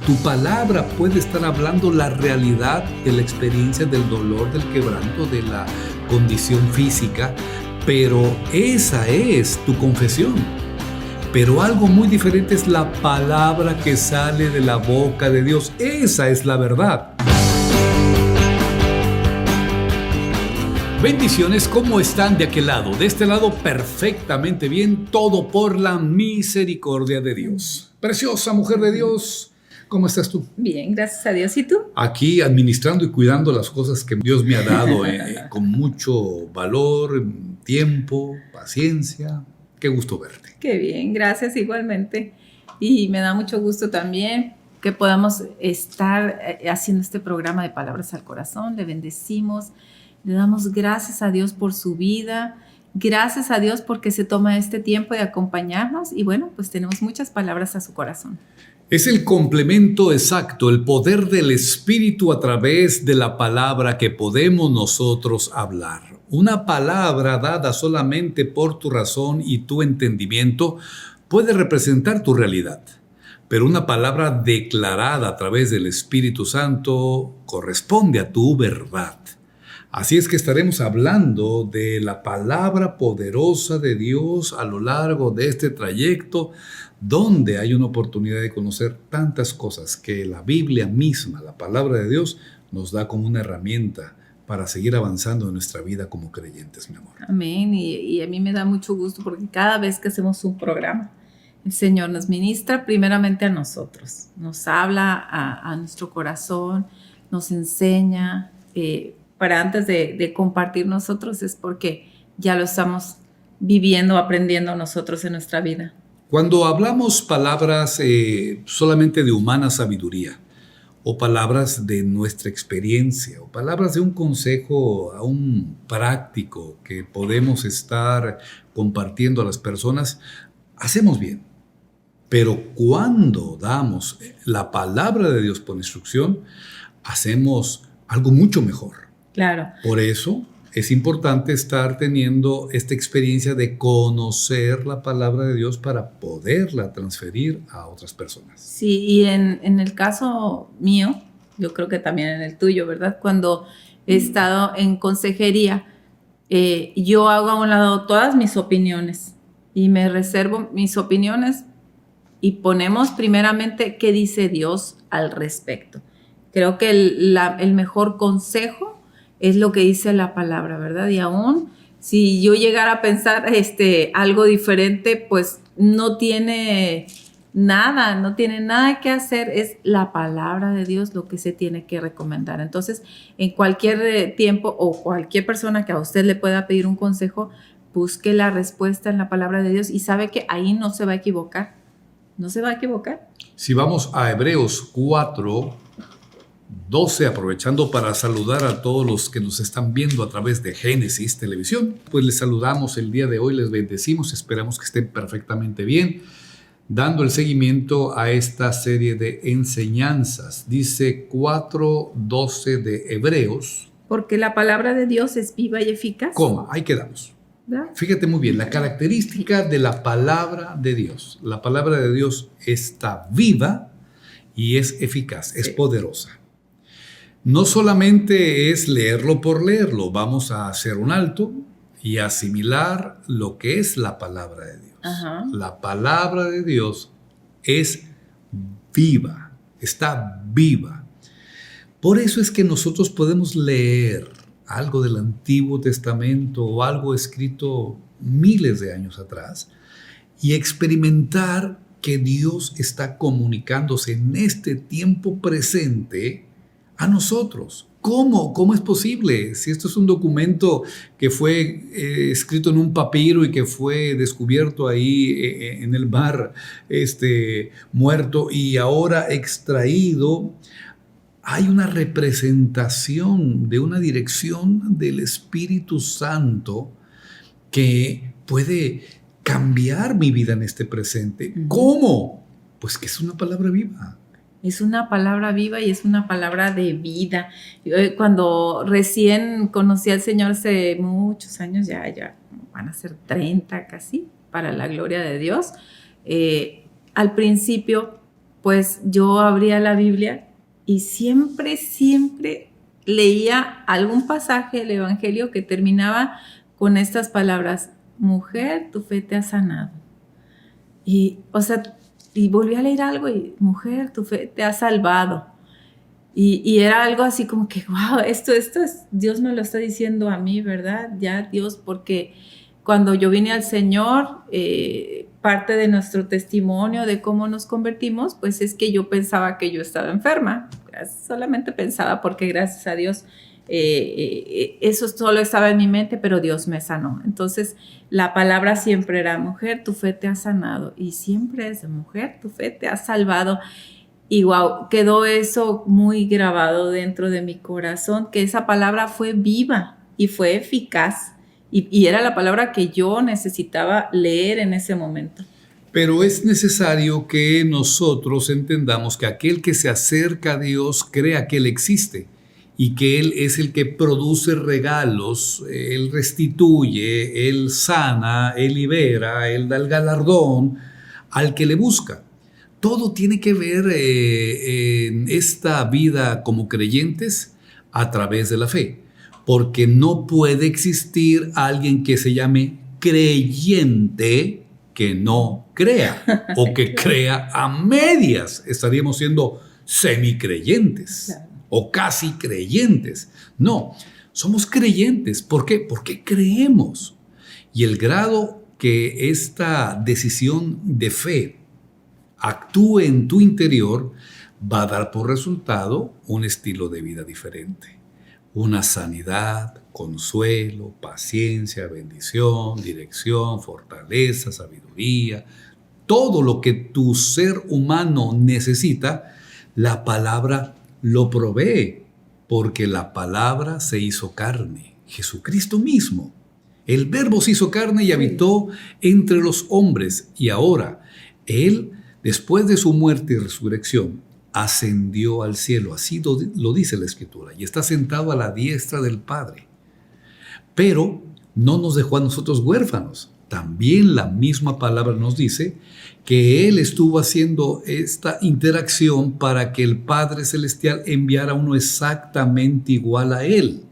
Tu palabra puede estar hablando la realidad de la experiencia del dolor, del quebranto, de la condición física, pero esa es tu confesión. Pero algo muy diferente es la palabra que sale de la boca de Dios. Esa es la verdad. Bendiciones, ¿cómo están de aquel lado? De este lado, perfectamente bien, todo por la misericordia de Dios. Preciosa mujer de Dios, ¿cómo estás tú? Bien, gracias a Dios. ¿Y tú? Aquí administrando y cuidando las cosas que Dios me ha dado con mucho valor, tiempo, paciencia. Qué gusto verte. Qué bien, gracias igualmente. Y me da mucho gusto también que podamos estar haciendo este programa de Palabras al Corazón. Le bendecimos, le damos gracias a Dios por su vida. Gracias a Dios porque se toma este tiempo de acompañarnos. Y bueno, pues tenemos muchas palabras a su corazón. Es el complemento exacto, el poder del Espíritu a través de la palabra que podemos nosotros hablar. Una palabra dada solamente por tu razón y tu entendimiento puede representar tu realidad, pero una palabra declarada a través del Espíritu Santo corresponde a tu verdad. Así es que estaremos hablando de la palabra poderosa de Dios a lo largo de este trayecto, donde hay una oportunidad de conocer tantas cosas que la Biblia misma, la palabra de Dios, nos da como una herramienta para seguir avanzando en nuestra vida como creyentes, mi amor. Amén. Y a mí me da mucho gusto porque cada vez que hacemos un programa, el Señor nos ministra primeramente a nosotros, nos habla a nuestro corazón, nos enseña. Para antes de compartir nosotros es porque ya lo estamos viviendo, aprendiendo nosotros en nuestra vida. Cuando hablamos palabras solamente de humana sabiduría, o palabras de nuestra experiencia, o palabras de un consejo aún práctico que podemos estar compartiendo a las personas, hacemos bien. Pero cuando damos la palabra de Dios por instrucción, hacemos algo mucho mejor. Claro. Por eso es importante estar teniendo esta experiencia de conocer la palabra de Dios para poderla transferir a otras personas. Sí, y en el caso mío, yo creo que también en el tuyo, ¿verdad? Cuando he estado en consejería, yo hago a un lado todas mis opiniones y me reservo mis opiniones y ponemos primeramente qué dice Dios al respecto. Creo que el mejor consejo es lo que dice la palabra, ¿verdad? Y aún si yo llegara a pensar algo diferente, pues no tiene nada que hacer, es la palabra de Dios lo que se tiene que recomendar. Entonces, en cualquier tiempo o cualquier persona que a usted le pueda pedir un consejo, busque la respuesta en la palabra de Dios y sabe que ahí no se va a equivocar. No se va a equivocar. Si vamos a Hebreos 4:12, aprovechando para saludar a todos los que nos están viendo a través de Génesis Televisión, pues les saludamos el día de hoy, les bendecimos, esperamos que estén perfectamente bien, dando el seguimiento a esta serie de enseñanzas. Dice 4:12 de Hebreos. Porque la palabra de Dios es viva y eficaz. Coma, ahí quedamos. ¿Verdad? Fíjate muy bien, la característica de la palabra de Dios. La palabra de Dios está viva y es eficaz, es poderosa. No solamente es leerlo por leerlo, vamos a hacer un alto y asimilar lo que es la palabra de Dios. Ajá. La palabra de Dios es viva, está viva. Por eso es que nosotros podemos leer algo del Antiguo Testamento o algo escrito miles de años atrás y experimentar que Dios está comunicándose en este tiempo presente a nosotros. ¿Cómo? ¿Cómo es posible? Si esto es un documento que fue escrito en un papiro y que fue descubierto ahí en el mar muerto y ahora extraído, hay una representación de una dirección del Espíritu Santo que puede cambiar mi vida en este presente. ¿Cómo? Pues que es una palabra viva. Es una palabra viva y es una palabra de vida. Cuando recién conocí al Señor hace muchos años, ya van a ser 30 casi, para la gloria de Dios, al principio pues yo abría la Biblia y siempre leía algún pasaje del Evangelio que terminaba con estas palabras: mujer, tu fe te ha sanado. Y volví a leer algo y: mujer, tu fe te ha salvado. Y era algo así como que, wow, esto es, Dios me lo está diciendo a mí, ¿verdad? Ya Dios, porque cuando yo vine al Señor, parte de nuestro testimonio de cómo nos convertimos, pues es que yo pensaba que yo estaba enferma. Solamente pensaba, porque gracias a Dios eso solo estaba en mi mente, pero Dios me sanó. Entonces la palabra siempre era: mujer, tu fe te ha sanado. Y siempre es: mujer, tu fe te ha salvado. Y wow, quedó eso muy grabado dentro de mi corazón, que esa palabra fue viva y fue eficaz. Y era la palabra que yo necesitaba leer en ese momento. Pero es necesario que nosotros entendamos que aquel que se acerca a Dios crea que Él existe y que Él es el que produce regalos, Él restituye, Él sana, Él libera, Él da el galardón al que le busca. Todo tiene que ver en esta vida como creyentes a través de la fe, porque no puede existir alguien que se llame creyente que no crea o que crea a medias. Estaríamos siendo semicreyentes, claro, o casi creyentes. No, somos creyentes. ¿Por qué? Porque creemos. Y el grado que esta decisión de fe actúe en tu interior va a dar por resultado un estilo de vida diferente. Una sanidad, consuelo, paciencia, bendición, dirección, fortaleza, sabiduría. Todo lo que tu ser humano necesita, la palabra lo provee, porque la palabra se hizo carne. Jesucristo mismo. El Verbo se hizo carne y habitó entre los hombres. Y ahora, Él, después de su muerte y resurrección, ascendió al cielo. Así lo dice la Escritura. Y está sentado a la diestra del Padre. Pero no nos dejó a nosotros huérfanos. También la misma palabra nos dice que Él estuvo haciendo esta interacción para que el Padre Celestial enviara uno exactamente igual a Él,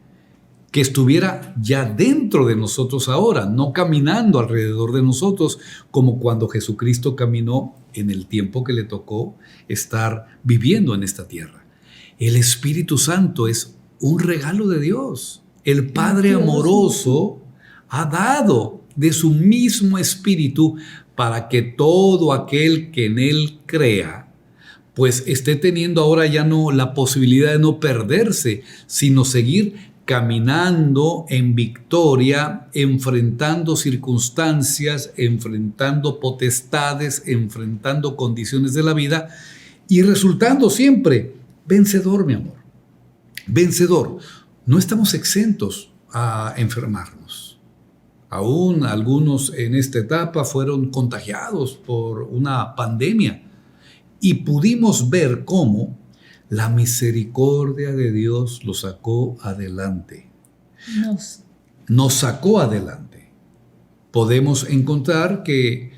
que estuviera ya dentro de nosotros ahora, no caminando alrededor de nosotros, como cuando Jesucristo caminó en el tiempo que le tocó estar viviendo en esta tierra. El Espíritu Santo es un regalo de Dios. El Padre amoroso ha dado de su mismo Espíritu para que todo aquel que en Él crea, pues esté teniendo ahora ya no la posibilidad de no perderse, sino seguir caminando en victoria, enfrentando circunstancias, enfrentando potestades, enfrentando condiciones de la vida y resultando siempre vencedor, mi amor. Vencedor. No estamos exentos a enfermarnos. Aún algunos en esta etapa fueron contagiados por una pandemia y pudimos ver cómo la misericordia de Dios lo sacó adelante. Nos sacó adelante. Podemos encontrar que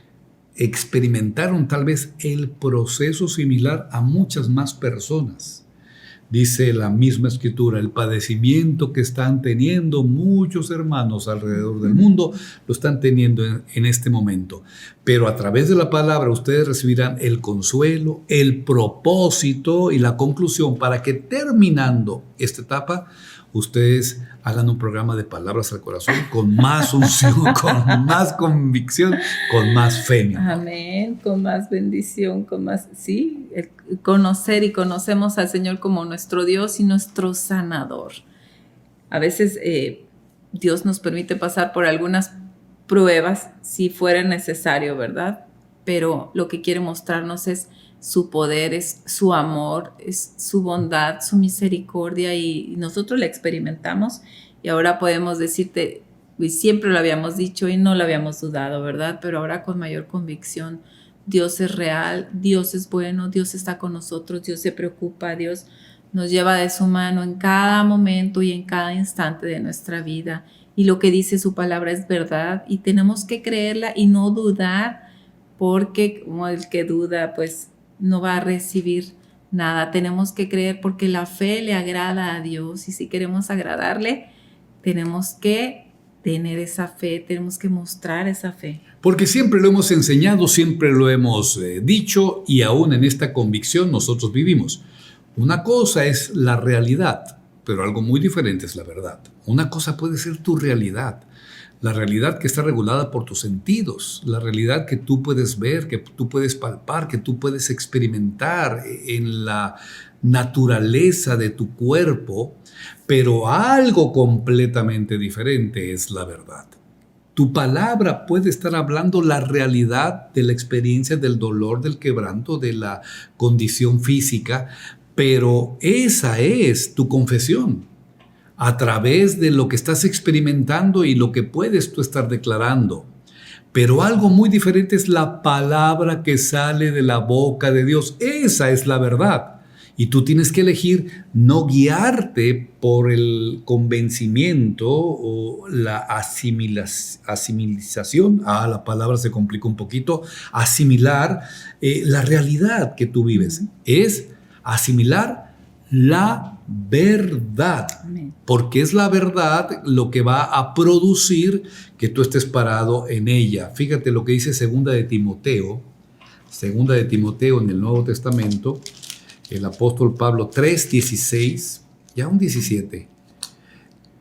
experimentaron tal vez el proceso similar a muchas más personas. Dice la misma Escritura, el padecimiento que están teniendo muchos hermanos alrededor del mundo, lo están teniendo en este momento. Pero a través de la palabra ustedes recibirán el consuelo, el propósito y la conclusión para que terminando esta etapa, ustedes hagan un programa de palabras al corazón con más unción, con más convicción, con más fe. Amén, con más bendición, con más, sí, conocer y conocemos al Señor como nuestro Dios y nuestro sanador. A veces Dios nos permite pasar por algunas pruebas si fuera necesario, ¿verdad? Pero lo que quiere mostrarnos es su poder, es su amor, es su bondad, su misericordia y nosotros la experimentamos y ahora podemos decirte, y siempre lo habíamos dicho y no lo habíamos dudado, ¿verdad? Pero ahora con mayor convicción, Dios es real, Dios es bueno, Dios está con nosotros, Dios se preocupa, Dios nos lleva de su mano en cada momento y en cada instante de nuestra vida. Y lo que dice su palabra es verdad y tenemos que creerla y no dudar, porque como el que duda, pues no va a recibir nada. Tenemos que creer porque la fe le agrada a Dios y si queremos agradarle, tenemos que tener esa fe, tenemos que mostrar esa fe. Porque siempre lo hemos enseñado, siempre lo hemos dicho y aún en esta convicción nosotros vivimos. Una cosa es la realidad, pero algo muy diferente es la verdad. Una cosa puede ser tu realidad, la realidad que está regulada por tus sentidos, la realidad que tú puedes ver, que tú puedes palpar, que tú puedes experimentar en la naturaleza de tu cuerpo, pero algo completamente diferente es la verdad. Tu palabra puede estar hablando la realidad de la experiencia del dolor, del quebranto, de la condición física, pero esa es tu confesión a través de lo que estás experimentando y lo que puedes tú estar declarando. Pero algo muy diferente es la palabra que sale de la boca de Dios. Esa es la verdad. Y tú tienes que elegir no guiarte por el convencimiento o la asimilización. La palabra se complica un poquito. Asimilar la realidad que tú vives. Es asimilar la verdad. Amén. Porque es la verdad lo que va a producir que tú estés parado en ella. Fíjate lo que dice Segunda de Timoteo en el Nuevo Testamento. El apóstol Pablo 3:16, ya un 17.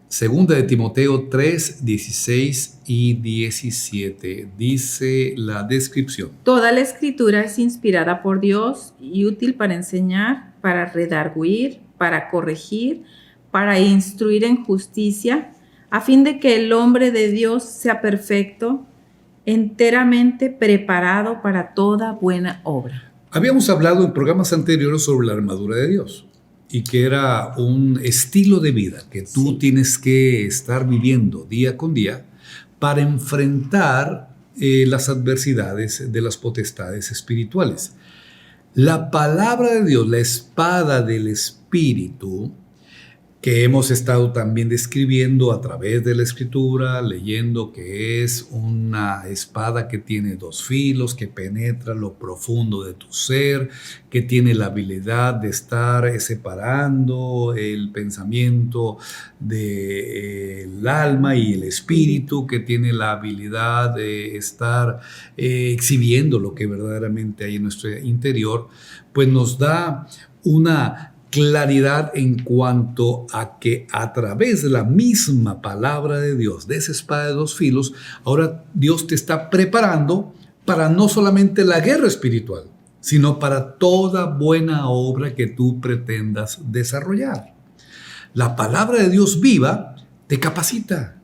Segunda de Timoteo 3:16 y 17. Dice la descripción. Toda la escritura es inspirada por Dios y útil para enseñar, para redarguir, para corregir, para instruir en justicia, a fin de que el hombre de Dios sea perfecto, enteramente preparado para toda buena obra. Habíamos hablado en programas anteriores sobre la armadura de Dios y que era un estilo de vida que tú tienes que estar viviendo día con día para enfrentar las adversidades de las potestades espirituales. La palabra de Dios, la espada del Espíritu, que hemos estado también describiendo a través de la Escritura, leyendo que es una espada que tiene dos filos, que penetra lo profundo de tu ser, que tiene la habilidad de estar separando el pensamiento del alma y el espíritu, que tiene la habilidad de estar exhibiendo lo que verdaderamente hay en nuestro interior, pues nos da una claridad en cuanto a que a través de la misma palabra de Dios, de esa espada de dos filos, ahora Dios te está preparando para no solamente la guerra espiritual, sino para toda buena obra que tú pretendas desarrollar. La palabra de Dios viva te capacita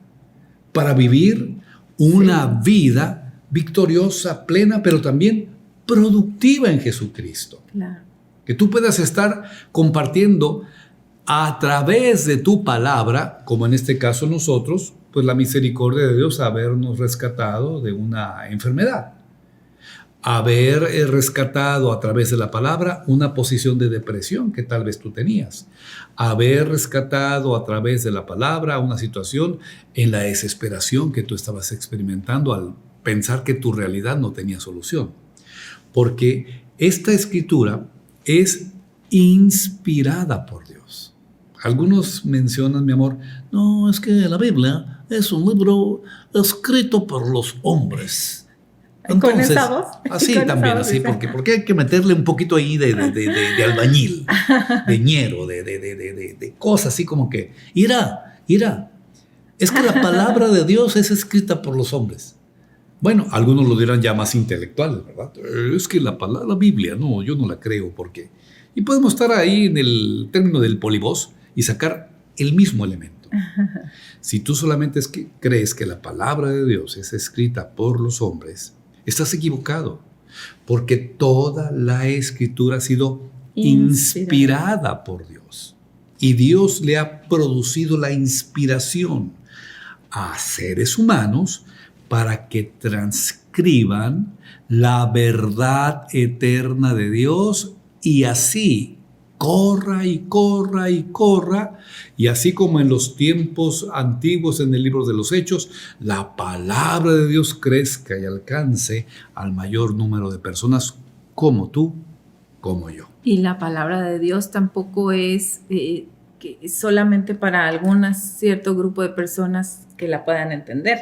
para vivir una vida victoriosa, plena, pero también productiva en Jesucristo. Claro. Que tú puedas estar compartiendo a través de tu palabra, como en este caso nosotros, pues la misericordia de Dios, habernos rescatado de una enfermedad, haber rescatado a través de la palabra una posición de depresión que tal vez tú tenías, haber rescatado a través de la palabra una situación en la desesperación que tú estabas experimentando al pensar que tu realidad no tenía solución. Porque esta escritura es inspirada por Dios. Algunos mencionan, mi amor, no, es que la Biblia es un libro escrito por los hombres. Entonces, ¿con esa voz? Así también, así, porque hay que meterle un poquito ahí de albañil, de ñero, de cosas así como que, ira, es que la palabra de Dios es escrita por los hombres. Bueno, algunos lo dirán ya más intelectual, ¿verdad? Es que la Biblia, no, yo no la creo, ¿por qué? Y podemos estar ahí en el término del polibos y sacar el mismo elemento. Si tú solamente crees que la palabra de Dios es escrita por los hombres, estás equivocado, porque toda la escritura ha sido inspirada por Dios. Y Dios le ha producido la inspiración a seres humanos para que transcriban la verdad eterna de Dios y así corra y corra y corra, y así como en los tiempos antiguos en el libro de los Hechos, la palabra de Dios crezca y alcance al mayor número de personas como tú como yo. Y la palabra de Dios tampoco es que solamente para cierto grupo de personas que la puedan entender.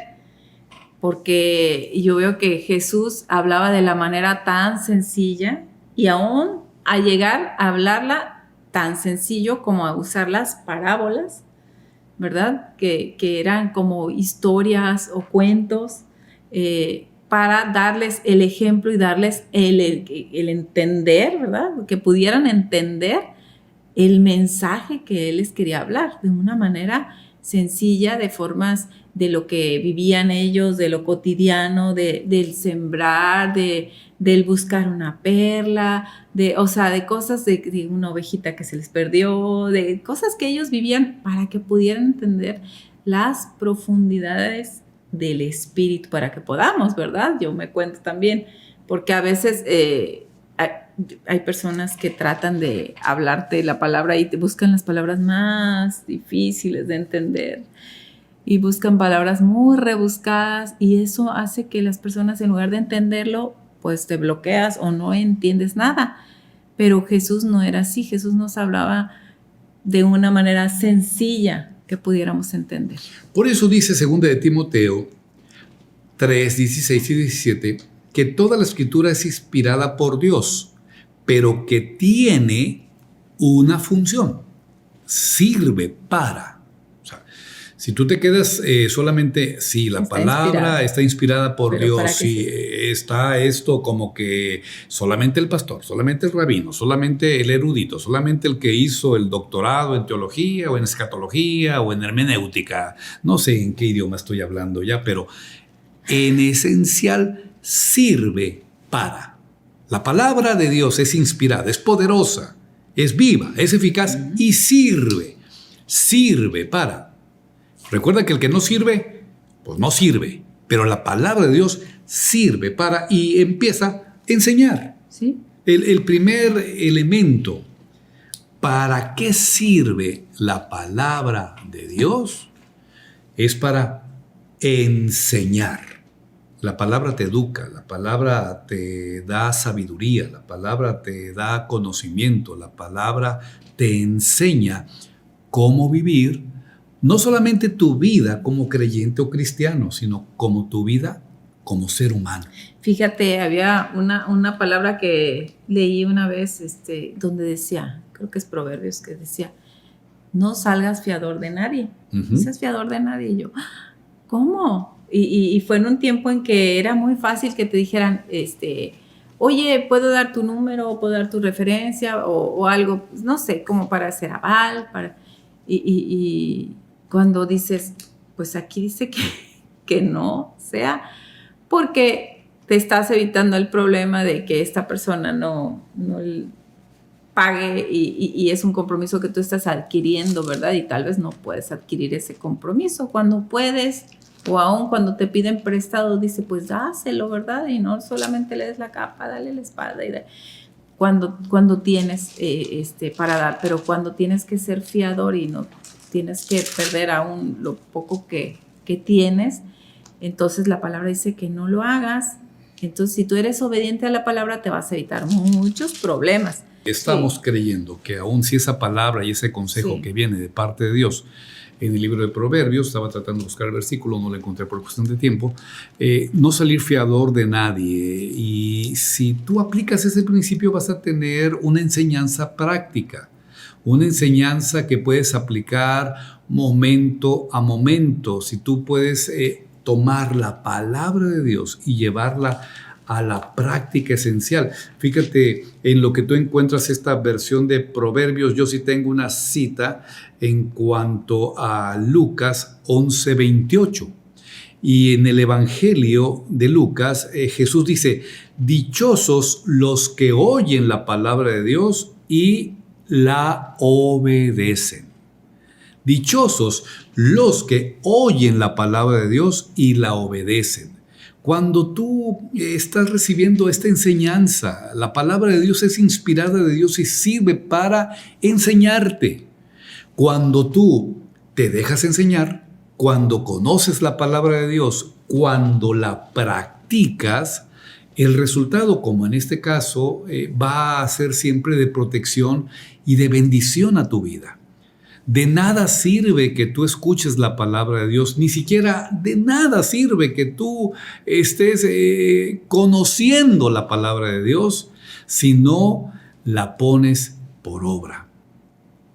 Porque yo veo que Jesús hablaba de la manera tan sencilla y aún a llegar a hablarla tan sencillo como a usar las parábolas, ¿verdad? Que eran como historias o cuentos para darles el ejemplo y darles el entender, ¿verdad? Que pudieran entender el mensaje que Él les quería hablar de una manera sencilla, de formas de lo que vivían ellos, de lo cotidiano, del sembrar, del buscar una perla, de cosas de una ovejita que se les perdió, de cosas que ellos vivían para que pudieran entender las profundidades del espíritu, para que podamos, ¿verdad? Yo me cuento también, porque a veces hay personas que tratan de hablarte la palabra y te buscan las palabras más difíciles de entender y buscan palabras muy rebuscadas, y eso hace que las personas, en lugar de entenderlo, pues te bloqueas o no entiendes nada. Pero Jesús no era así. Jesús nos hablaba de una manera sencilla que pudiéramos entender. Por eso dice 2 de Timoteo 3, 16 y 17, que toda la escritura es inspirada por Dios, pero que tiene una función, sirve para. O sea, si tú te quedas solamente, si la palabra está inspirada por Dios, si está esto como que solamente el pastor, solamente el rabino, solamente el erudito, solamente el que hizo el doctorado en teología o en escatología o en hermenéutica, no sé en qué idioma estoy hablando ya, pero en esencial sirve para. La palabra de Dios es inspirada, es poderosa, es viva, es eficaz y sirve para. Recuerda que el que no sirve, pues no sirve, pero la palabra de Dios sirve para, y empieza a enseñar. ¿Sí? El primer elemento, ¿para qué sirve la palabra de Dios? Es para enseñar. La palabra te educa, la palabra te da sabiduría, la palabra te da conocimiento, la palabra te enseña cómo vivir, no solamente tu vida como creyente o cristiano, sino como tu vida como ser humano. Fíjate, había una palabra que leí una vez donde decía, creo que es Proverbios, que decía, no salgas fiador de nadie, no seas fiador de nadie. Y yo, ¿cómo? Y fue en un tiempo en que era muy fácil que te dijeran, oye, ¿puedo dar tu número? ¿Puedo dar tu referencia? O algo, no sé, como para hacer aval. Y cuando dices, pues aquí dice que no sea, porque te estás evitando el problema de que esta persona no pague, y es un compromiso que tú estás adquiriendo, ¿verdad? Y tal vez no puedes adquirir ese compromiso. Cuando puedes, o aún cuando te piden prestado, dice, pues dáselo, ¿verdad? Y no solamente le des la capa, dale la espada. Cuando tienes para dar, pero cuando tienes que ser fiador y no tienes que perder aún lo poco que tienes, entonces la palabra dice que no lo hagas. Entonces, si tú eres obediente a la palabra, te vas a evitar muchos problemas. Estamos creyendo que aún si esa palabra y ese consejo que viene de parte de Dios, en el libro de Proverbios, estaba tratando de buscar el versículo, no lo encontré por cuestión de tiempo, no salir fiador de nadie. Y si tú aplicas ese principio, vas a tener una enseñanza práctica, una enseñanza que puedes aplicar momento a momento. Si tú puedes tomar la palabra de Dios y llevarla a la práctica esencial. Fíjate en lo que tú encuentras esta versión de Proverbios. Yo sí tengo una cita en cuanto a Lucas 11:28. Y en el Evangelio de Lucas, Jesús dice, dichosos los que oyen la palabra de Dios y la obedecen. Dichosos los que oyen la palabra de Dios y la obedecen. Cuando tú estás recibiendo esta enseñanza, la palabra de Dios es inspirada de Dios y sirve para enseñarte. Cuando tú te dejas enseñar, cuando conoces la palabra de Dios, cuando la practicas, el resultado, como en este caso, va a ser siempre de protección y de bendición a tu vida. De nada sirve que tú escuches la palabra de Dios, ni siquiera de nada sirve que tú estés conociendo la palabra de Dios si no la pones por obra.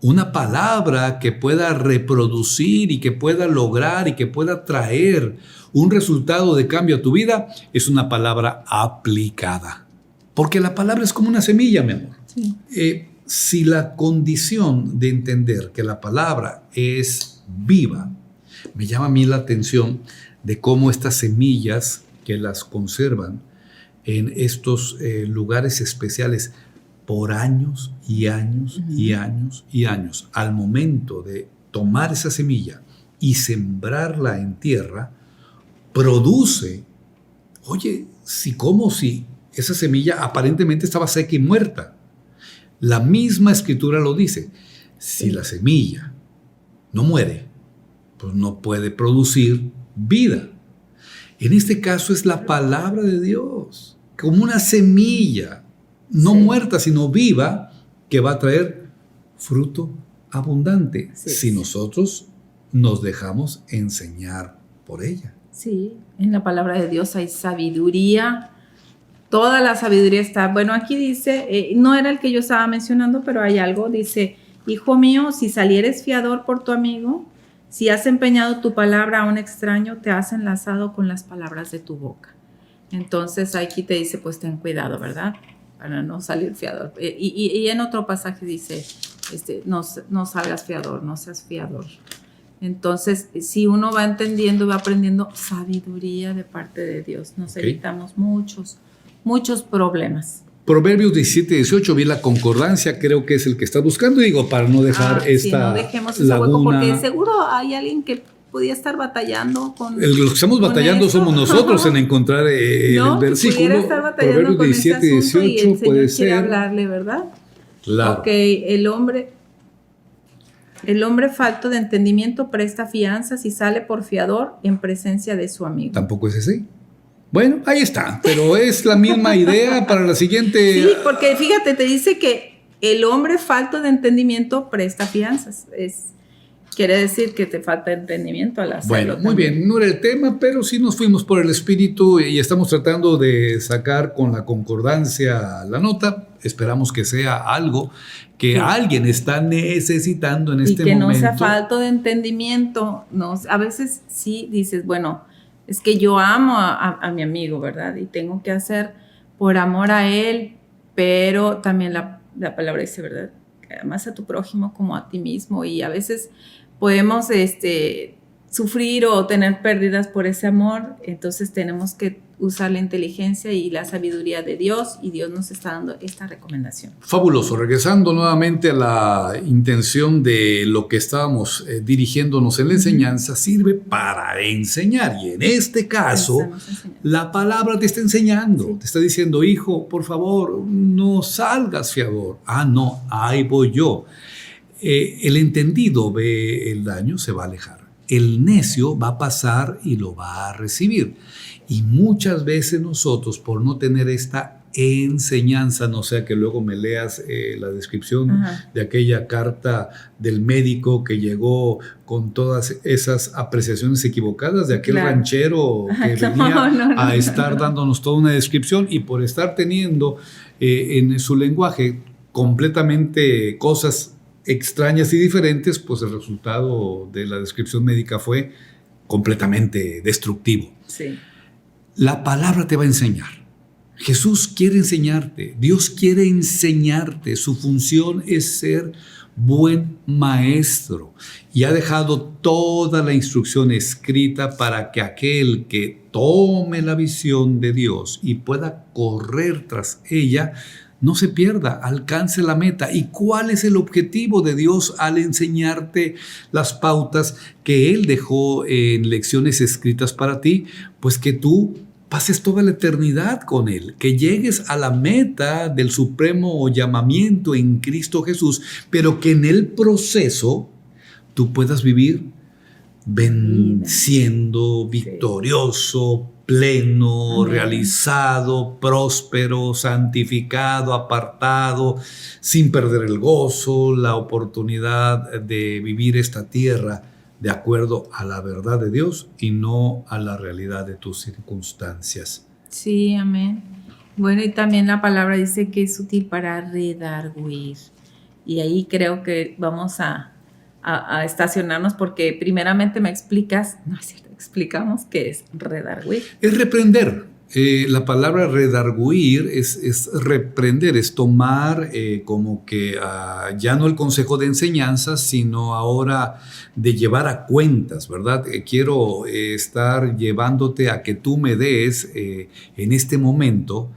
Una palabra que pueda reproducir y que pueda lograr y que pueda traer un resultado de cambio a tu vida es una palabra aplicada. Porque la palabra es como una semilla, mi amor. Sí. Si la condición de entender que la palabra es viva, me llama a mí la atención de cómo estas semillas que las conservan en estos lugares especiales por años y años y años y años, al momento de tomar esa semilla y sembrarla en tierra, produce, oye, si esa semilla aparentemente estaba seca y muerta. La misma escritura lo dice. Si la semilla no muere, pues no puede producir vida. En este caso es la palabra de Dios, como una semilla, no muerta, sino viva, que va a traer fruto abundante si nosotros nos dejamos enseñar por ella. Sí, en la palabra de Dios hay sabiduría. Toda la sabiduría está. Bueno, aquí dice, no era el que yo estaba mencionando, pero hay algo. Dice, hijo mío, si salieres fiador por tu amigo, si has empeñado tu palabra a un extraño, te has enlazado con las palabras de tu boca. Entonces aquí te dice, pues ten cuidado, ¿verdad? Para no salir fiador. Y en otro pasaje dice, no salgas fiador, no seas fiador. Entonces, si uno va entendiendo, va aprendiendo sabiduría de parte de Dios, nos evitamos muchos problemas. Proverbios 17-18, vi la concordancia, creo que es el que estás buscando, digo, para no dejar esta no dejemos ese hueco, porque seguro hay alguien que podía estar batallando con los que estamos batallando eso. Somos nosotros en encontrar el versículo. Pudiera estar batallando Proverbios 17-18 y el puede Señor quiere hablarle, ¿verdad? Claro. Ok, el hombre falto de entendimiento presta fianzas y sale por fiador en presencia de su amigo. Tampoco es ese. Bueno, ahí está, pero es la misma idea para la siguiente. Sí, porque fíjate, te dice que el hombre falto de entendimiento presta fianzas. Quiere decir que te falta entendimiento al hacerlo. Bueno, muy también. bien, no era el tema, pero sí nos fuimos por el espíritu y estamos tratando de sacar con la concordancia la nota. Esperamos que sea algo que alguien está necesitando en este momento. Y que no sea falto de entendimiento. A veces sí dices, bueno, es que yo amo a mi amigo, ¿verdad? Y tengo que hacer por amor a él, pero también la palabra dice, ¿verdad? Amas a tu prójimo como a ti mismo, y a veces podemos sufrir o tener pérdidas por ese amor. Entonces tenemos que usar la inteligencia y la sabiduría de Dios, y Dios nos está dando esta recomendación. Fabuloso. Regresando nuevamente a la intención de lo que estábamos dirigiéndonos en la enseñanza, sirve para enseñar, y en este caso la palabra te está enseñando, te está diciendo, hijo, por favor, no salgas fiador. No, ahí voy yo. El entendido ve el daño, se va a alejar. El necio va a pasar y lo va a recibir. Y muchas veces nosotros, por no tener esta enseñanza, no sea que luego me leas la descripción de aquella carta del médico que llegó con todas esas apreciaciones equivocadas de aquel ranchero que venía a estar dándonos toda una descripción, y por estar teniendo en su lenguaje completamente cosas extrañas y diferentes, pues el resultado de la descripción médica fue completamente destructivo. Sí. La palabra te va a enseñar. Jesús quiere enseñarte, Dios quiere enseñarte. Su función es ser buen maestro, y ha dejado toda la instrucción escrita para que aquel que tome la visión de Dios y pueda correr tras ella no se pierda, alcance la meta. ¿Y cuál es el objetivo de Dios al enseñarte las pautas que Él dejó en lecciones escritas para ti? Pues que tú pases toda la eternidad con Él, que llegues a la meta del supremo llamamiento en Cristo Jesús, pero que en el proceso tú puedas vivir siendo victorioso, pleno, Amén. realizado, próspero, santificado, apartado, sin perder el gozo, la oportunidad de vivir esta tierra de acuerdo a la verdad de Dios y no a la realidad de tus circunstancias. Sí, amén. Bueno, y también la palabra dice que es útil para redarguir. Y ahí creo que vamos a estacionarnos porque primeramente me explicas, no es cierto, explicamos qué es redarguir. Es reprender. La palabra redarguir es reprender, es tomar como que ya no el consejo de enseñanza, sino ahora de llevar a cuentas, ¿verdad? Quiero estar llevándote a que tú me des en este momento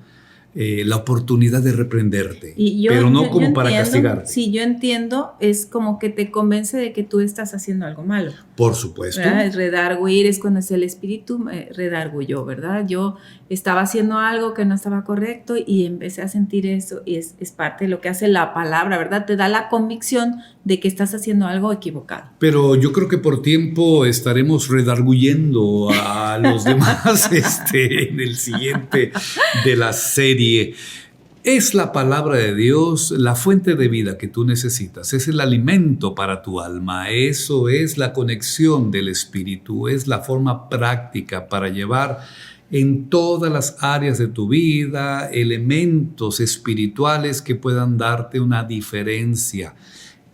la oportunidad de reprenderte, pero no como para castigarte. Si yo entiendo, es como que te convence de que tú estás haciendo algo malo. Por supuesto. ¿Verdad? El redarguir es cuando es el espíritu redarguyó, ¿verdad? Yo estaba haciendo algo que no estaba correcto y empecé a sentir eso y es parte de lo que hace la palabra, ¿verdad? Te da la convicción de que estás haciendo algo equivocado. Pero yo creo que por tiempo estaremos redarguyendo a los demás en el siguiente de la serie. Es la palabra de Dios la fuente de vida que tú necesitas, es el alimento para tu alma, eso es la conexión del espíritu, es la forma práctica para llevar en todas las áreas de tu vida elementos espirituales que puedan darte una diferencia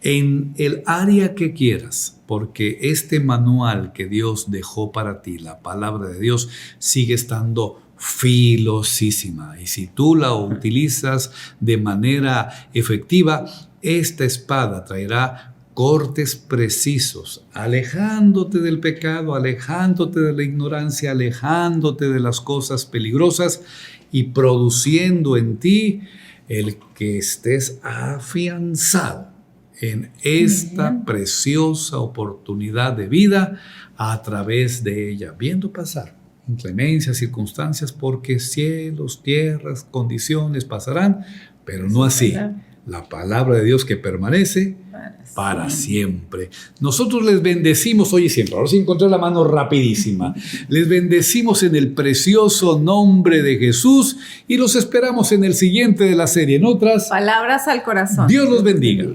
en el área que quieras, porque este manual que Dios dejó para ti, la palabra de Dios, sigue estando filosísima. Y si tú la utilizas de manera efectiva, esta espada traerá cortes precisos, alejándote del pecado, alejándote de la ignorancia, alejándote de las cosas peligrosas y produciendo en ti el que estés afianzado en esta preciosa oportunidad de vida a través de ella, viendo pasar inclemencias, circunstancias, porque cielos, tierras, condiciones pasarán, pero no así. La palabra de Dios que permanece para siempre. Nosotros les bendecimos hoy y siempre. Ahora sí encontré la mano rapidísima. Les bendecimos en el precioso nombre de Jesús y los esperamos en el siguiente de la serie. En otras palabras al corazón. Dios los bendiga.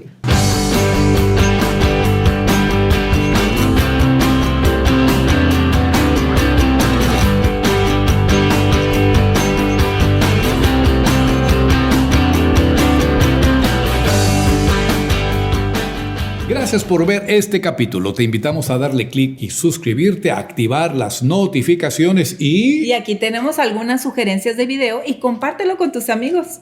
Gracias por ver este capítulo. Te invitamos a darle clic y suscribirte, a activar las notificaciones y... Y aquí tenemos algunas sugerencias de video y compártelo con tus amigos.